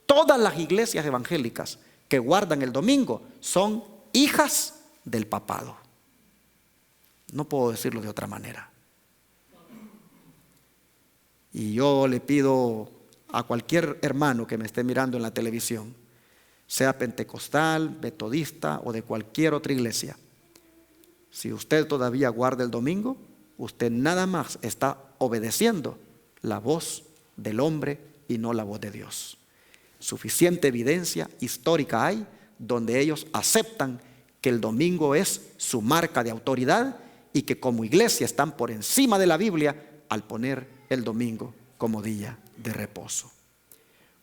Todas las iglesias evangélicas que guardan el domingo son hijas del papado. No puedo decirlo de otra manera. Y yo le pido a cualquier hermano que me esté mirando en la televisión, sea pentecostal, metodista o de cualquier otra iglesia, si usted todavía guarda el domingo, usted nada más está obedeciendo la voz del hombre y no la voz de Dios. Suficiente evidencia histórica hay donde ellos aceptan que el domingo es su marca de autoridad y que como iglesia están por encima de la Biblia al poner el domingo como día de reposo.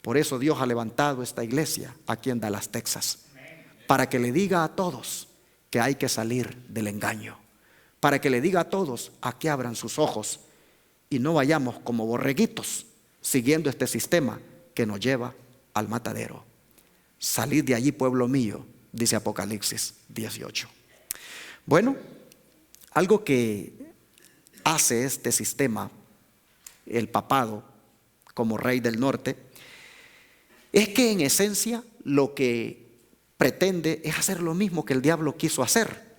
Por eso Dios ha levantado esta iglesia aquí en Dallas, Texas, para que le diga a todos que hay que salir del engaño, para que le diga a todos a que abran sus ojos y no vayamos como borreguitos siguiendo este sistema que nos lleva al matadero. Salid de allí, pueblo mío, dice Apocalipsis 18. Bueno, algo que hace este sistema, el papado como rey del norte, es que en esencia lo que pretende es hacer lo mismo que el diablo quiso hacer.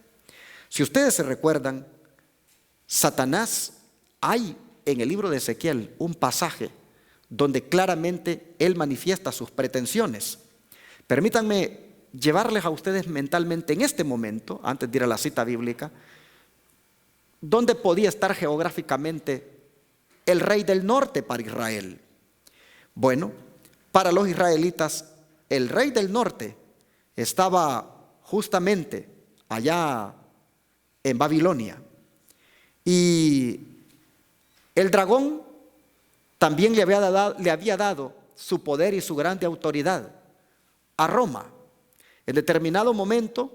Si ustedes se recuerdan, Satanás, hay en el libro de Ezequiel un pasaje donde claramente él manifiesta sus pretensiones. Permítanme llevarles a ustedes mentalmente en este momento, antes de ir a la cita bíblica, dónde podía estar geográficamente el rey del norte para Israel. Bueno, para los israelitas, el rey del norte estaba justamente allá en Babilonia. Y el dragón también le había dado su poder y su grande autoridad a Roma. En determinado momento,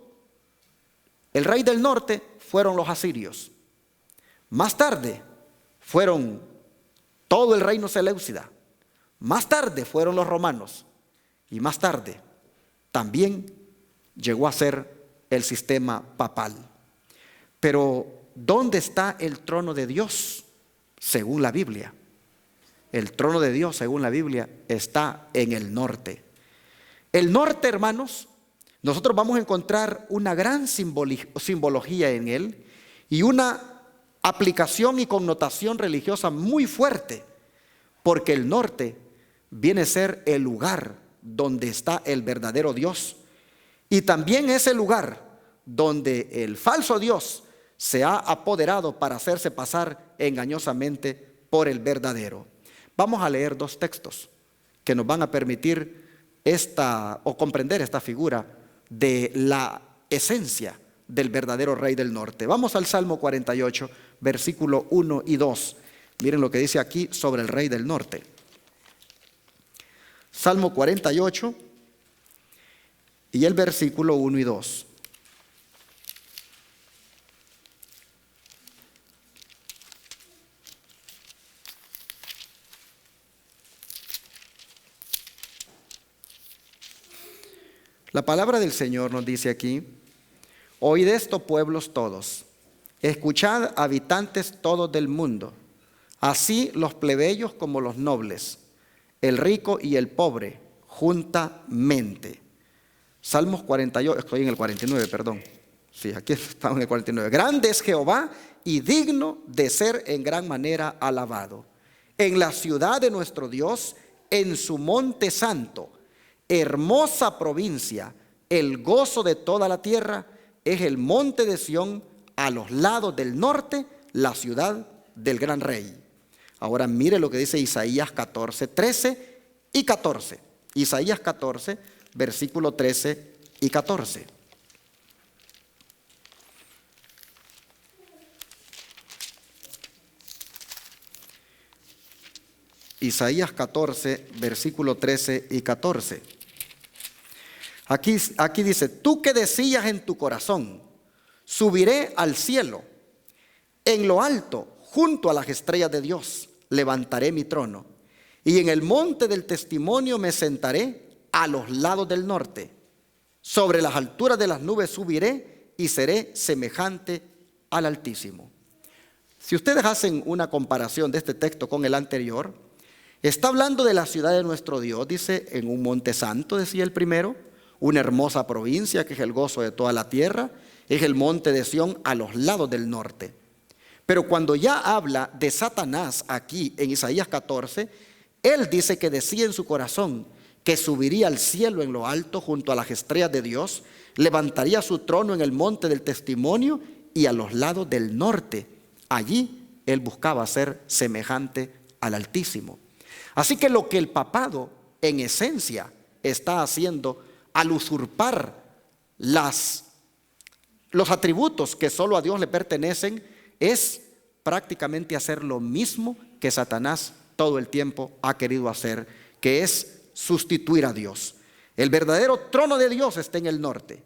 el rey del norte fueron los asirios. Más tarde fueron todo el reino seleucida. Más tarde fueron los romanos. Y más tarde también llegó a ser el sistema papal. Pero ¿dónde está el trono de Dios según la Biblia? El trono de Dios según la Biblia está en el norte. El norte, hermanos, nosotros vamos a encontrar una gran simbología en él y una aplicación y connotación religiosa muy fuerte, porque el norte viene a ser el lugar donde está el verdadero Dios y también es el lugar donde el falso Dios se ha apoderado para hacerse pasar engañosamente por el verdadero. Vamos a leer dos textos que nos van a permitir comprender esta figura de la esencia del verdadero rey del norte. Vamos al Salmo 48, versículo 1 y 2. Miren lo que dice aquí sobre el rey del norte. Salmo 48 y el versículo 1 y 2. La palabra del Señor nos dice aquí: oíd esto, pueblos todos, escuchad, habitantes todos del mundo, así los plebeyos como los nobles, el rico y el pobre, juntamente. Salmos 48, estoy en el 49, perdón. Sí, aquí estamos en el 49. Grande es Jehová y digno de ser en gran manera alabado. En la ciudad de nuestro Dios, en su monte santo, hermosa provincia, el gozo de toda la tierra, es el monte de Sión, a los lados del norte, la ciudad del gran rey. Ahora mire lo que dice Isaías 14, 13 y 14. Isaías 14, versículo 13 y 14. Isaías 14, versículo 13 y 14. Aquí dice: tú que decías en tu corazón, subiré al cielo, en lo alto, junto a las estrellas de Dios, levantaré mi trono, y en el monte del testimonio me sentaré a los lados del norte. Sobre las alturas de las nubes subiré y seré semejante al Altísimo. Si ustedes hacen una comparación de este texto con el anterior, está hablando de la ciudad de nuestro Dios, dice, en un monte santo, decía el primero, una hermosa provincia que es el gozo de toda la tierra, es el monte de Sión a los lados del norte. Pero cuando ya habla de Satanás aquí en Isaías 14, él dice que decía en su corazón que subiría al cielo en lo alto junto a las estrellas de Dios, levantaría su trono en el monte del testimonio y a los lados del norte. Allí él buscaba ser semejante al Altísimo. Así que lo que el papado en esencia está haciendo al usurpar los atributos que solo a Dios le pertenecen es prácticamente hacer lo mismo que Satanás todo el tiempo ha querido hacer, que es sustituir a Dios. El verdadero trono de Dios está en el norte.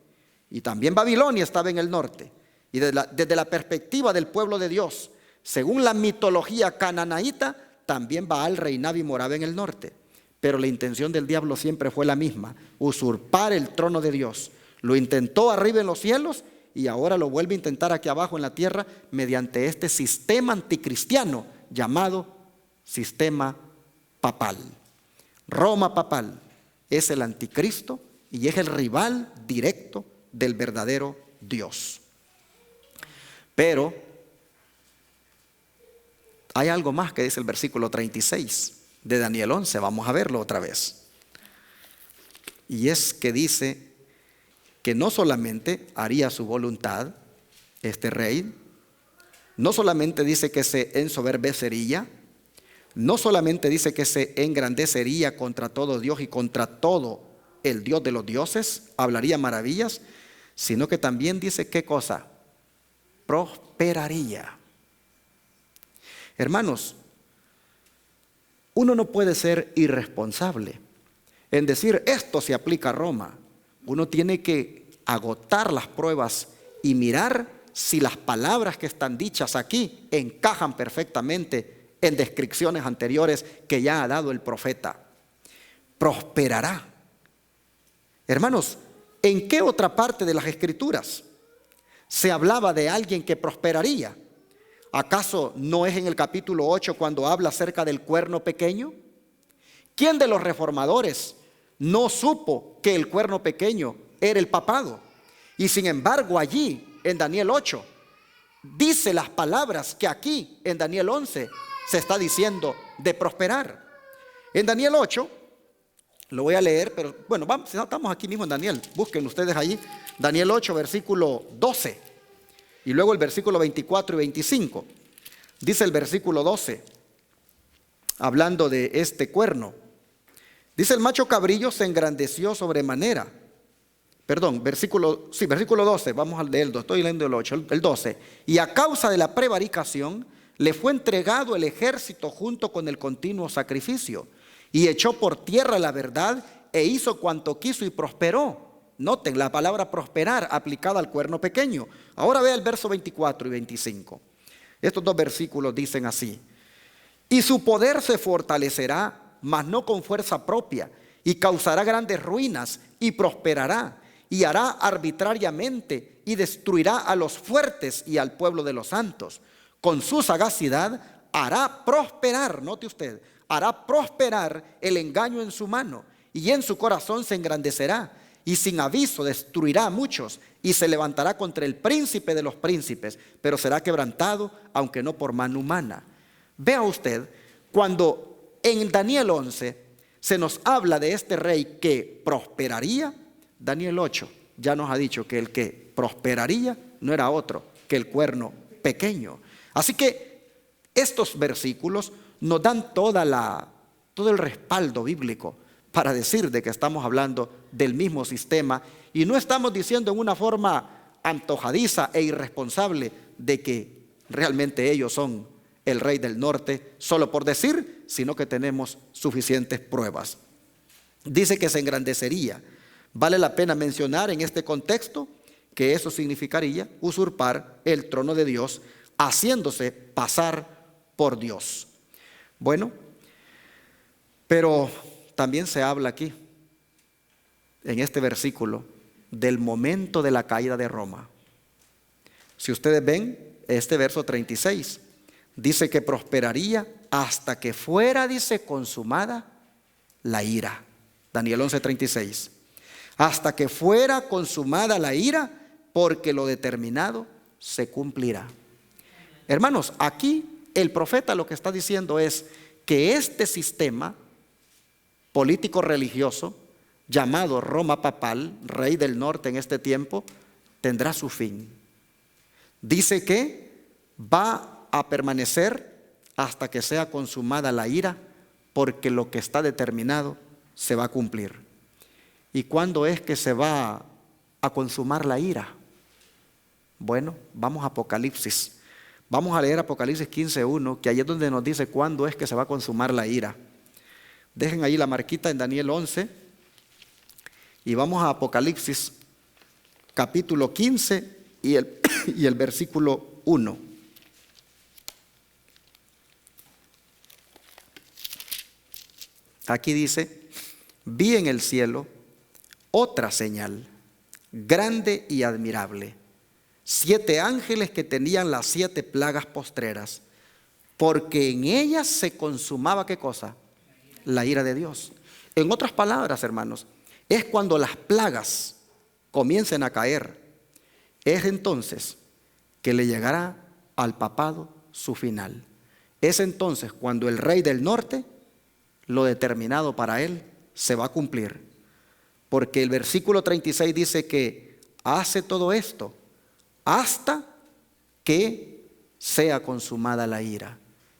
Y también Babilonia estaba en el norte. Y desde la perspectiva del pueblo de Dios, según la mitología cananaíta, también Baal reinaba y moraba en el norte. Pero la intención del diablo siempre fue la misma: usurpar el trono de Dios. Lo intentó arriba en los cielos y ahora lo vuelve a intentar aquí abajo en la tierra mediante este sistema anticristiano llamado sistema papal. Roma papal es el anticristo y es el rival directo del verdadero Dios. Pero hay algo más que dice el versículo 36 de Daniel 11. Vamos a verlo otra vez. Y es que dice que no solamente haría su voluntad este rey, no solamente dice que se ensoberbecería, no solamente dice que se engrandecería contra todo Dios y contra todo el Dios de los dioses, hablaría maravillas, sino que también dice ¿qué cosa? Prosperaría. Hermanos, uno no puede ser irresponsable en decir esto se aplica a Roma. Uno tiene que agotar las pruebas y mirar si las palabras que están dichas aquí encajan perfectamente en descripciones anteriores que ya ha dado el profeta. Prosperará. Hermanos, ¿en qué otra parte de las Escrituras se hablaba de alguien que prosperaría? ¿Acaso no es en el capítulo 8 cuando habla acerca del cuerno pequeño? ¿Quién de los reformadores no supo que el cuerno pequeño era el papado? Y sin embargo allí en Daniel 8 dice las palabras que aquí en Daniel 11 se está diciendo de prosperar. En Daniel 8, lo voy a leer, pero bueno, vamos, estamos aquí mismo en Daniel, busquen ustedes allí, Daniel 8, versículo 12, y luego el versículo 24 y 25. Dice el versículo 12, hablando de este cuerno, dice: el macho cabrillo se engrandeció sobremanera. Perdón, versículo 12, vamos al leer, estoy leyendo el 8, el 12. Y a causa de la prevaricación le fue entregado el ejército junto con el continuo sacrificio, y echó por tierra la verdad e hizo cuanto quiso y prosperó. Noten la palabra prosperar aplicada al cuerno pequeño. Ahora vea el verso 24 y 25. Estos dos versículos dicen así: y su poder se fortalecerá, mas no con fuerza propia, y causará grandes ruinas, y prosperará, y hará arbitrariamente, y destruirá a los fuertes y al pueblo de los santos. Con su sagacidad hará prosperar, note usted, hará prosperar el engaño en su mano, y en su corazón se engrandecerá, y sin aviso destruirá a muchos, y se levantará contra el príncipe de los príncipes, pero será quebrantado, aunque no por mano humana. Vea usted, cuando en Daniel 11 se nos habla de este rey que prosperaría, Daniel 8 ya nos ha dicho que el que prosperaría no era otro que el cuerno pequeño. Así que estos versículos nos dan todo el respaldo bíblico para decir de que estamos hablando del mismo sistema y no estamos diciendo en una forma antojadiza e irresponsable de que realmente ellos son el rey del norte solo por decir, sino que tenemos suficientes pruebas. Dice que se engrandecería. Vale la pena mencionar en este contexto que eso significaría usurpar el trono de Dios, haciéndose pasar por Dios. Bueno, pero también se habla aquí, en este versículo, del momento de la caída de Roma. Si ustedes ven, este verso 36, dice que prosperaría hasta que fuera, dice, consumada la ira. Daniel 11:36. Hasta que fuera consumada la ira, porque lo determinado se cumplirá. Hermanos, aquí el profeta lo que está diciendo es que este sistema político religioso llamado Roma papal, rey del norte en este tiempo, tendrá su fin. Dice que va a permanecer hasta que sea consumada la ira, porque lo que está determinado se va a cumplir. ¿Y cuándo es que se va a consumar la ira? Bueno, vamos a Apocalipsis. Vamos a leer Apocalipsis 15:1, que ahí es donde nos dice cuándo es que se va a consumar la ira. Dejen ahí la marquita en Daniel 11 y vamos a Apocalipsis capítulo 15 y el versículo 1. Aquí dice: vi en el cielo otra señal, grande y admirable, 7 ángeles que tenían las 7 plagas postreras, porque en ellas se consumaba, ¿qué cosa? La ira de Dios. En otras palabras, hermanos, es cuando las plagas comiencen a caer, es entonces que le llegará al papado su final. Es entonces cuando el rey del norte, lo determinado para él, se va a cumplir. Porque el versículo 36 dice que hace todo esto hasta que sea consumada la ira.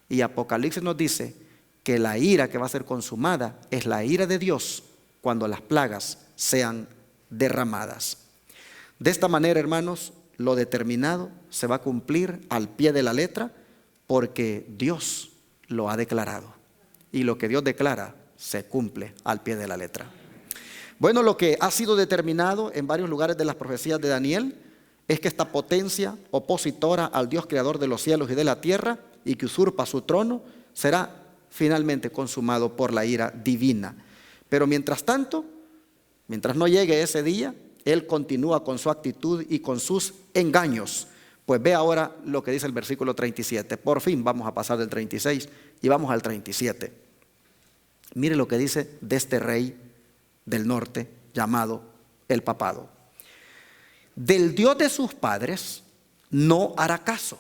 Y Apocalipsis nos dice que la ira que va a ser consumada es la ira de Dios cuando las plagas sean derramadas. De esta manera, hermanos, lo determinado se va a cumplir al pie de la letra, porque Dios lo ha declarado. Y lo que Dios declara se cumple al pie de la letra. Bueno, lo que ha sido determinado en varios lugares de las profecías de Daniel es que esta potencia opositora al Dios creador de los cielos y de la tierra, y que usurpa su trono, será finalmente consumado por la ira divina. Pero mientras tanto, mientras no llegue ese día, él continúa con su actitud y con sus engaños. Pues ve ahora lo que dice el versículo 37. Por fin vamos a pasar del 36 y vamos al 37. Mire lo que dice de este rey del norte llamado el papado. Del Dios de sus padres no hará caso,